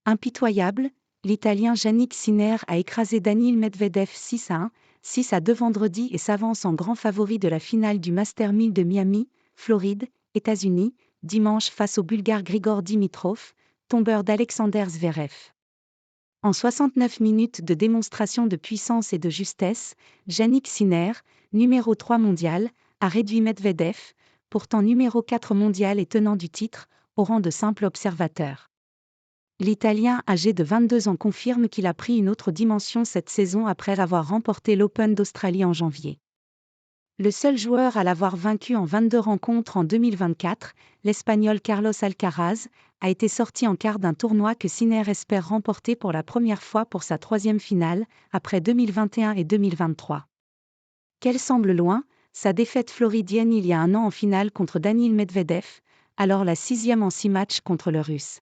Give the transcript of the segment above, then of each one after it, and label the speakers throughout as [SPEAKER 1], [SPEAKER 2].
[SPEAKER 1] Impitoyable, l'Italien Jannik Sinner a écrasé Daniil Medvedev 6-1, 6-2 vendredi et s'avance en grand favori de la finale du Master 1000 de Miami, Floride, États-Unis, dimanche face au Bulgare Grigor Dimitrov, tombeur d'Alexander Zverev. En 69 minutes de démonstration de puissance et de justesse, Jannik Sinner, numéro 3 mondial, a réduit Medvedev, pourtant numéro 4 mondial et tenant du titre, au rang de simple observateur. L'Italien âgé de 22 ans confirme qu'il a pris une autre dimension cette saison après avoir remporté l'Open d'Australie en janvier. Le seul joueur à l'avoir vaincu en 22 rencontres en 2024, l'Espagnol Carlos Alcaraz, a été sorti en quart d'un tournoi que Sinner espère remporter pour la première fois pour sa troisième finale, après 2021 et 2023. Qu'elle semble loin, sa défaite floridienne il y a un an en finale contre Daniil Medvedev, alors la 6e en 6 matchs contre le Russe.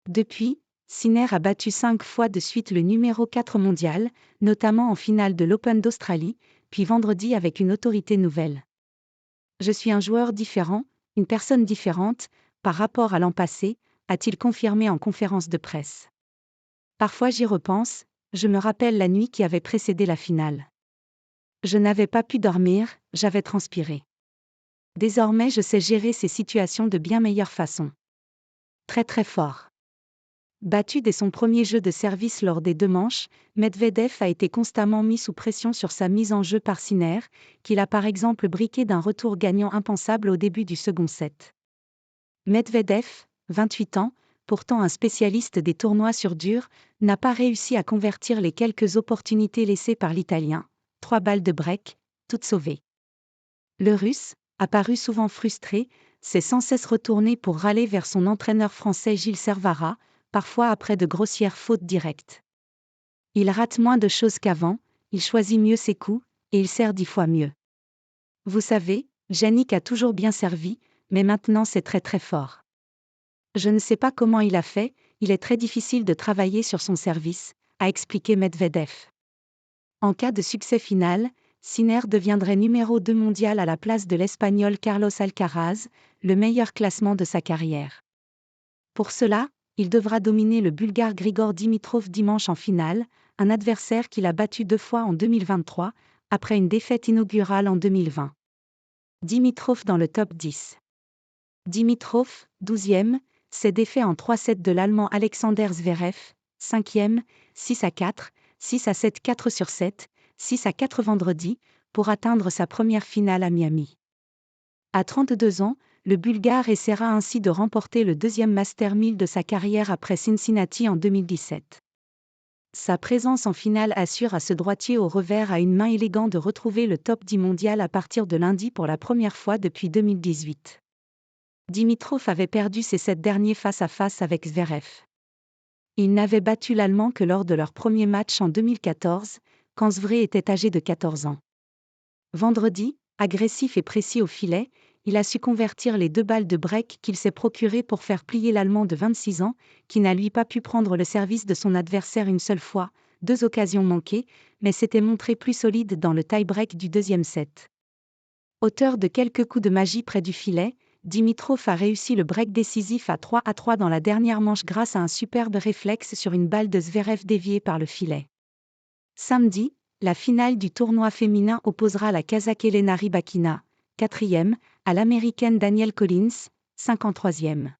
[SPEAKER 1] Depuis, Sinner a battu 5 fois de suite le numéro 4 mondial, notamment en finale de l'Open d'Australie, puis vendredi avec une autorité nouvelle. Je suis un joueur différent, une personne différente, par rapport à l'an passé, a-t-il confirmé en conférence de presse. Parfois j'y repense, je me rappelle la nuit qui avait précédé la finale. Je n'avais pas pu dormir, j'avais transpiré. Désormais je sais gérer ces situations de bien meilleure façon. Très très fort. Battu dès son premier jeu de service lors des 2 manches, Medvedev a été constamment mis sous pression sur sa mise en jeu par Sinner, qu'il a par exemple briqué d'un retour gagnant impensable au début du second set. Medvedev, 28 ans, pourtant un spécialiste des tournois sur dur, n'a pas réussi à convertir les quelques opportunités laissées par l'Italien. 3 balles de break, toutes sauvées. Le Russe, apparu souvent frustré, s'est sans cesse retourné pour râler vers son entraîneur français Gilles Servara, parfois après de grossières fautes directes. Il rate moins de choses qu'avant, il choisit mieux ses coups, et il sert 10 fois mieux. Vous savez, Jannik a toujours bien servi, mais maintenant c'est très très fort. Je ne sais pas comment il a fait, il est très difficile de travailler sur son service, a expliqué Medvedev. En cas de succès final, Sinner deviendrait numéro 2 mondial à la place de l'Espagnol Carlos Alcaraz, le meilleur classement de sa carrière. Pour cela, il devra dominer le Bulgare Grigor Dimitrov dimanche en finale, un adversaire qu'il a battu 2 fois en 2023, après une défaite inaugurale en 2020. Dimitrov dans le top 10. Dimitrov, 12e, s'est défait en 3 sets de l'Allemand Alexander Zverev, 5e, 6-4, 6-7 4 sur 7, 6-4 vendredi, pour atteindre sa première finale à Miami. À 32 ans, le Bulgare essaiera ainsi de remporter le 2e Master 1000 de sa carrière après Cincinnati en 2017. Sa présence en finale assure à ce droitier au revers à une main élégant de retrouver le top 10 mondial à partir de lundi pour la première fois depuis 2018. Dimitrov avait perdu ses 7 derniers face-à-face avec Zverev. Il n'avait battu l'Allemand que lors de leur premier match en 2014, quand Zverev était âgé de 14 ans. Vendredi, agressif et précis au filet, il a su convertir les 2 balles de break qu'il s'est procurées pour faire plier l'Allemand de 26 ans, qui n'a lui pas pu prendre le service de son adversaire une seule fois, 2 occasions manquées, mais s'était montré plus solide dans le tie-break du 2e set. Auteur de quelques coups de magie près du filet, Dimitrov a réussi le break décisif à 3-3 dans la dernière manche grâce à un superbe réflexe sur une balle de Zverev déviée par le filet. Samedi, la finale du tournoi féminin opposera la Kazakh Elena Rybakina, 4e, à l'Américaine Danielle Collins, 53e.